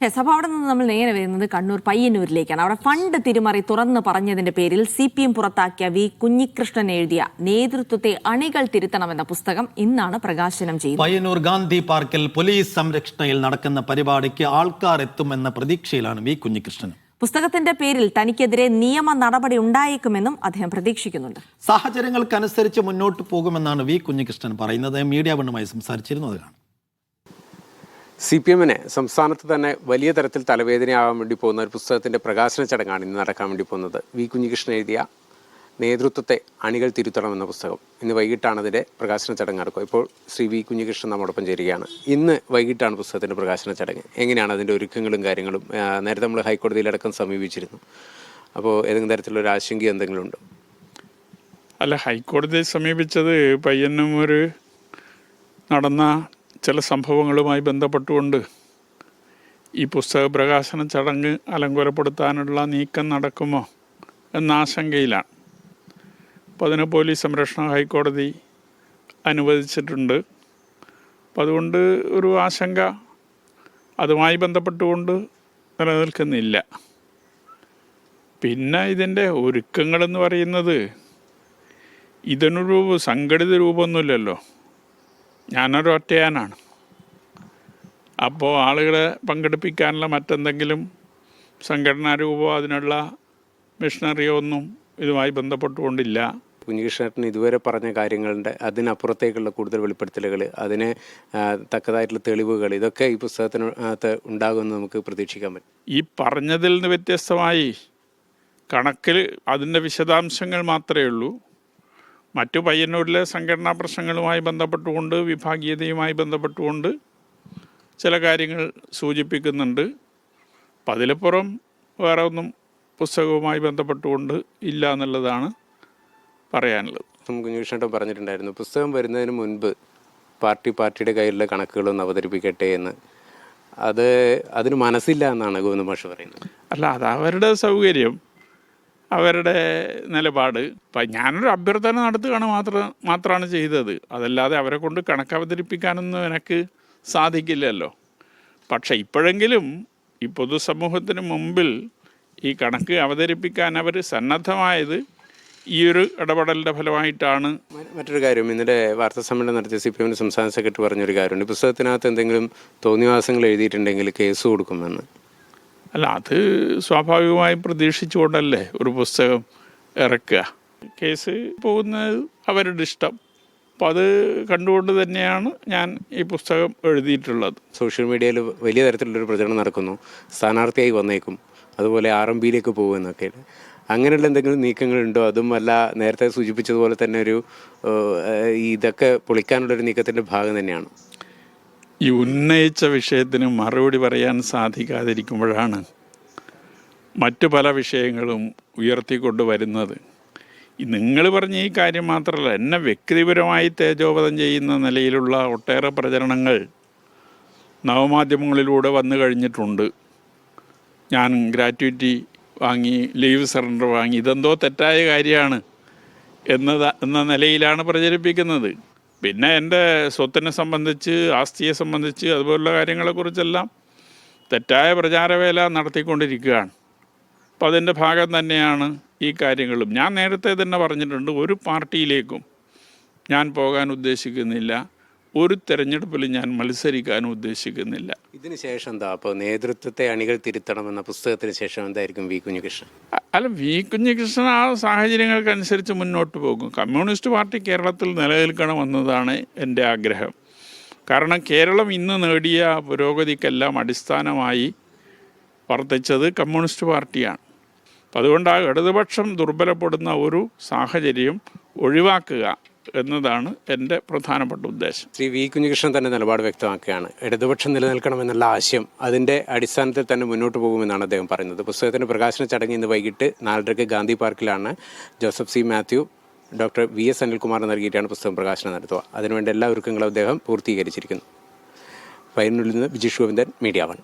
അപ്പോൾ അവിടെ നിന്ന് നമ്മൾ നേരെ വരുന്നത് കണ്ണൂർ പയ്യന്നൂരിലേക്കാണ്. അവിടെ ഫണ്ട് തിരിമറി തുറന്നു പറഞ്ഞതിന്റെ പേരിൽ CPM പുറത്താക്കിയ വി കുഞ്ഞികൃഷ്ണൻ എഴുതിയ നേതൃത്വത്തെ അണികൾ തിരുത്തണമെന്ന പുസ്തകം ഇന്നാണ് പ്രകാശനം ചെയ്യുന്നത്. പയ്യന്നൂർ ഗാന്ധി പാർക്കിൽ പോലീസ് സംരക്ഷണയിൽ നടക്കുന്ന പരിപാടിക്ക് ആൾക്കാർ എത്തുമെന്ന പ്രതീക്ഷയിലാണ് വി കുഞ്ഞികൃഷ്ണൻ. പുസ്തകത്തിന്റെ പേരിൽ തനിക്കെതിരെ നിയമ നടപടി ഉണ്ടായേക്കുമെന്നും അദ്ദേഹം പ്രതീക്ഷിക്കുന്നുണ്ട്. സാഹചര്യങ്ങൾക്കനുസരിച്ച് മുന്നോട്ട് പോകുമെന്നാണ് വി കുഞ്ഞികൃഷ്ണൻ പറയുന്നത്. മീഡിയ വണ്ണുമായി സംസാരിച്ചിരുന്നു. അതാണ് CPM-നെ സംസ്ഥാനത്ത് തന്നെ വലിയ തരത്തിൽ തലവേദനയാകാൻ വേണ്ടി പോകുന്ന ഒരു പുസ്തകത്തിൻ്റെ പ്രകാശന ചടങ്ങാണ് ഇന്ന് നടക്കാൻ വേണ്ടി പോകുന്നത്. വി കുഞ്ഞികൃഷ്ണൻ എഴുതിയ നേതൃത്വത്തെ അണികൾ തിരുത്തണമെന്ന പുസ്തകം. ഇന്ന് വൈകിട്ടാണ് അതിൻ്റെ പ്രകാശന ചടങ്ങ് നടക്കുക. ഇപ്പോൾ ശ്രീ വി കുഞ്ഞികൃഷ്ണൻ നമ്മോടൊപ്പം ചേരുകയാണ്. ഇന്ന് വൈകിട്ടാണ് പുസ്തകത്തിൻ്റെ പ്രകാശന ചടങ്ങ്. എങ്ങനെയാണ് അതിൻ്റെ ഒരുക്കങ്ങളും കാര്യങ്ങളും? നേരത്തെ നമ്മൾ ഹൈക്കോടതിയിലടക്കം സമീപിച്ചിരുന്നു. അപ്പോൾ ഏതെങ്കിലും തരത്തിലുള്ള ഒരു ആശങ്ക എന്തെങ്കിലും ഉണ്ടോ? അല്ല, ഹൈക്കോടതിയെ സമീപിച്ചത് പയ്യന്നൂർ നടന്ന ചില സംഭവങ്ങളുമായി ബന്ധപ്പെട്ടുകൊണ്ട് ഈ പുസ്തക പ്രകാശന ചടങ്ങ് അലങ്കോലപ്പെടുത്താനുള്ള നീക്കം നടക്കുമോ എന്ന ആശങ്കയിലാണ്. അപ്പോൾ അതിന് പോലീസ് സംരക്ഷണം ഹൈക്കോടതി അനുവദിച്ചിട്ടുണ്ട്. അപ്പം അതുകൊണ്ട് ഒരു ആശങ്ക അതുമായി ബന്ധപ്പെട്ടുകൊണ്ട് നിലനിൽക്കുന്നില്ല. പിന്നെ ഇതിൻ്റെ ഒരുക്കങ്ങളെന്ന് പറയുന്നത് ഇതിനൊരു സംഘടിത രൂപമൊന്നുമില്ലല്ലോ. ഞാനൊരു ഒറ്റയാനാണ്. അപ്പോൾ ആളുകളെ പങ്കെടുപ്പിക്കാനുള്ള മറ്റെന്തെങ്കിലും സംഘടനാ രൂപമോ അതിനുള്ള മിഷനറിയോ ഒന്നും ഇതുമായി ബന്ധപ്പെട്ടുകൊണ്ടില്ല. കുഞ്ഞികൃഷ്ണൻ ഇതുവരെ പറഞ്ഞ കാര്യങ്ങളുടെ അതിനപ്പുറത്തേക്കുള്ള കൂടുതൽ വെളിപ്പെടുത്തലുകൾ, അതിന് തക്കതായിട്ടുള്ള തെളിവുകൾ, ഇതൊക്കെ ഈ പുസ്തകത്തിനകത്ത് ഉണ്ടാകുമെന്ന് നമുക്ക് പ്രതീക്ഷിക്കാൻ പറ്റും. ഈ പറഞ്ഞതിൽ നിന്ന് വ്യത്യസ്തമായി കണക്കിൽ അതിൻ്റെ വിശദാംശങ്ങൾ മാത്രമേ ഉള്ളൂ. മറ്റു പയ്യന്നൂരിലെ സംഘടനാ പ്രശ്നങ്ങളുമായി ബന്ധപ്പെട്ടുകൊണ്ട്, വിഭാഗീയതയുമായി ബന്ധപ്പെട്ടുകൊണ്ട് ചില കാര്യങ്ങൾ സൂചിപ്പിക്കുന്നുണ്ട്. അപ്പം അതിലപ്പുറം വേറെ ഒന്നും പുസ്തകവുമായി ബന്ധപ്പെട്ടുകൊണ്ട് ഇല്ല എന്നുള്ളതാണ് പറയാനുള്ളത്. കുഞ്ഞികൃഷ്ണൻ പറഞ്ഞിട്ടുണ്ടായിരുന്നു പുസ്തകം വരുന്നതിന് മുൻപ് പാർട്ടിയുടെ കയ്യിലുള്ള കണക്കുകളൊന്ന് അവതരിപ്പിക്കട്ടെ എന്ന്. അതിന് മനസ്സില്ല എന്നാണ് ഗോവിന്ദ മാഷ് പറയുന്നത്. അല്ല, അത് അവരുടെ സൗകര്യം, അവരുടെ നിലപാട്. ഇപ്പം ഞാനൊരു അഭ്യർത്ഥന നടത്തുകയാണ് മാത്രമാണ് ചെയ്തത്. അതല്ലാതെ അവരെ കൊണ്ട് കണക്ക് അവതരിപ്പിക്കാനൊന്നും എനിക്ക് സാധിക്കില്ലല്ലോ. പക്ഷെ ഇപ്പോഴെങ്കിലും ഈ പൊതുസമൂഹത്തിന് മുമ്പിൽ ഈ കണക്ക് അവതരിപ്പിക്കാൻ അവർ സന്നദ്ധമായത് ഈ ഒരു ഇടപെടലിൻ്റെ ഫലമായിട്ടാണ്. മറ്റൊരു കാര്യം, ഇന്നലെ വാർത്താ സമ്മേളനം നടത്തിയ CPM സംസ്ഥാന സെക്രട്ടറി പറഞ്ഞൊരു കാര്യമുണ്ട്. പുസ്തകത്തിനകത്ത് എന്തെങ്കിലും തോന്നിവാസങ്ങൾ എഴുതിയിട്ടുണ്ടെങ്കിൽ കേസ് കൊടുക്കുമെന്ന്. അല്ല, അത് സ്വാഭാവികമായും പ്രതീക്ഷിച്ചുകൊണ്ടല്ലേ ഒരു പുസ്തകം ഇറക്കുക. കേസ് പോകുന്നത് അവരുടെ ഇഷ്ടം. അപ്പം അത് കണ്ടുകൊണ്ട് തന്നെയാണ് ഞാൻ ഈ പുസ്തകം എഴുതിയിട്ടുള്ളത്. സോഷ്യൽ മീഡിയയിൽ വലിയ തരത്തിലുള്ളൊരു പ്രചരണം നടക്കുന്നു, സ്ഥാനാർത്ഥിയായി വന്നേക്കും, അതുപോലെ RMPയിലേക്ക് പോകുമെന്നൊക്കെ. അങ്ങനെയുള്ള എന്തെങ്കിലും നീക്കങ്ങളുണ്ടോ? അതും അല്ല, നേരത്തെ സൂചിപ്പിച്ചതുപോലെ തന്നെ ഒരു ഇതൊക്കെ പൊളിക്കാനുള്ളൊരു നീക്കത്തിൻ്റെ ഭാഗം തന്നെയാണ്. ഈ ഉന്നയിച്ച വിഷയത്തിന് മറുപടി പറയാൻ സാധിക്കാതിരിക്കുമ്പോഴാണ് മറ്റു പല വിഷയങ്ങളും ഉയർത്തിക്കൊണ്ട് വരുന്നത്. നിങ്ങൾ പറഞ്ഞ ഈ കാര്യം മാത്രമല്ല, എന്നെ വ്യക്തിപരമായി തേജോവധം ചെയ്യുന്ന നിലയിലുള്ള ഒട്ടേറെ പ്രചരണങ്ങൾ നവമാധ്യമങ്ങളിലൂടെ വന്നു കഴിഞ്ഞിട്ടുണ്ട്. ഞാൻ ഗ്രാറ്റുവിറ്റി വാങ്ങി, ലീവ് സറണ്ടർ വാങ്ങി, ഇതെന്തോ തെറ്റായ കാര്യമാണ് എന്ന നിലയിലാണ് പ്രചരിപ്പിക്കുന്നത്. പിന്നെ എൻ്റെ സ്വത്തിനെ സംബന്ധിച്ച്, ആസ്തിയെ സംബന്ധിച്ച്, അതുപോലുള്ള കാര്യങ്ങളെക്കുറിച്ചെല്ലാം തെറ്റായ പ്രചാരവേല നടത്തിക്കൊണ്ടിരിക്കുകയാണ്. അപ്പോൾ അതിൻ്റെ ഭാഗം തന്നെയാണ് ഈ കാര്യങ്ങളും. ഞാൻ നേരത്തെ തന്നെ പറഞ്ഞിട്ടുണ്ട്, ഒരു പാർട്ടിയിലേക്കും ഞാൻ പോകാൻ ഉദ്ദേശിക്കുന്നില്ല, ഒരു തെരഞ്ഞെടുപ്പിൽ ഞാൻ മത്സരിക്കാനും ഉദ്ദേശിക്കുന്നില്ല. ഇതിന് ശേഷം എന്താ? അപ്പോൾ നേതൃത്വത്തെ അണികൾ തിരുത്തണമെന്ന പുസ്തകത്തിന് ശേഷം എന്തായിരിക്കും വി കുഞ്ഞികൃഷ്ണൻ? അല്ല, വി കുഞ്ഞികൃഷ്ണൻ ആ സാഹചര്യങ്ങൾക്കനുസരിച്ച് മുന്നോട്ട് പോകും. കമ്മ്യൂണിസ്റ്റ് പാർട്ടി കേരളത്തിൽ നിലനിൽക്കണമെന്നതാണ് എൻ്റെ ആഗ്രഹം. കാരണം കേരളം ഇന്ന് നേടിയ പുരോഗതിക്കെല്ലാം അടിസ്ഥാനമായി വർദ്ധിച്ചത് കമ്മ്യൂണിസ്റ്റ് പാർട്ടിയാണ്. അപ്പം അതുകൊണ്ട് ആ ഇടതുപക്ഷം ദുർബലപ്പെടുന്ന ഒരു സാഹചര്യം ഒഴിവാക്കുക എന്നതാണ് എൻ്റെ പ്രധാനപ്പെട്ട ഉദ്ദേശം. ശ്രീ വി കുഞ്ഞികൃഷ്ണൻ തന്നെ നിലപാട് വ്യക്തമാക്കുകയാണ്. ഇടതുപക്ഷം നിലനിൽക്കണമെന്നുള്ള ആശയം അതിൻ്റെ അടിസ്ഥാനത്തിൽ തന്നെ മുന്നോട്ട് പോകുമെന്നാണ് അദ്ദേഹം പറയുന്നത്. പുസ്തകത്തിൻ്റെ പ്രകാശന ചടങ്ങ് ഇന്ന് വൈകിട്ട് 4:30 ഗാന്ധി പാർക്കിലാണ്. Joseph C. Mathew, doctor VS Anilkumar നൽകിയിട്ടാണ് പുസ്തകം പ്രകാശനം നടത്തുക. അതിനുവേണ്ട എല്ലാ ഒരുക്കങ്ങളും അദ്ദേഹം പൂർത്തീകരിച്ചിരിക്കുന്നു. പയ്യന്നൂരിൽ നിന്ന് വിജിഷ് ഗോവിന്ദൻ, മീഡിയ 1.